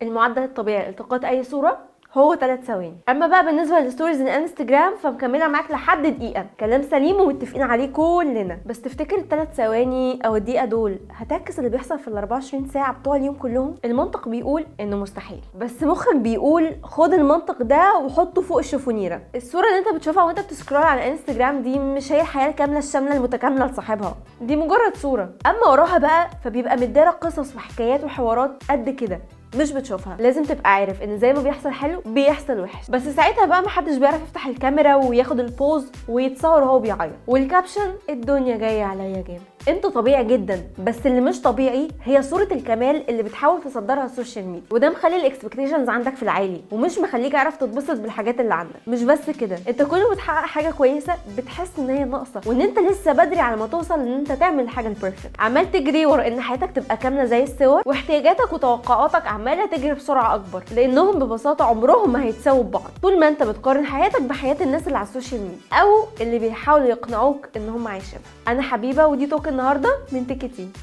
المعدل الطبيعي لالتقاط اي صوره هو 3 ثواني. اما بقى بالنسبه للستوريز الانستجرام فمكمله معاك لحد دقيقه، كلام سليم ومتفقين عليه كلنا. بس تفتكر ال3 ثواني او الدقيقه دول هتعكس اللي بيحصل في ال 24 ساعه بتوع اليوم كلهم؟ المنطق بيقول انه مستحيل، بس مخك بيقول خد المنطق ده وحطه فوق الشفونيره. الصوره اللي انت بتشوفها وانت بتسكرول على انستجرام دي مش هي الحياه الكامله الشامله المتكامله لصاحبها، دي مجرد صوره. اما وراها بقى فبيبقى متدارك قصص وحكايات وحوارات قد كده مش بتشوفها. لازم تبقى عارف ان زي ما بيحصل حلو بيحصل وحش، بس ساعتها بقى محدش بيعرف يفتح الكاميرا وياخد البوز ويتصور وهو بيعيط والكابشن الدنيا جايه عليا جامد. انت طبيعي جدا، بس اللي مش طبيعي هي صوره الكمال اللي بتحاول تصدرها السوشيال ميديا، وده مخلي الاكسبكتيشنز عندك في العالي ومش مخليك عارف تتبسط بالحاجات اللي عندك. مش بس كده، انت كل ما تحقق حاجه كويسه بتحس ان هي ناقصه وان انت لسه بدري على ما توصل ان انت تعمل الحاجه البيرفكت. عمال تجري ورا ان حياتك تبقى كامله زي الصور، واحتياجاتك وتوقعاتك عماله تجري بسرعه اكبر، لانهم ببساطه عمرهم ما هيتساووا ببعض طول ما انت بتقارن حياتك بحياه الناس اللي على السوشيال ميديا او اللي بيحاولوا يقنعوك ان هم عايشينها. انا حبيبه ودي توك النهارده من تيكتي.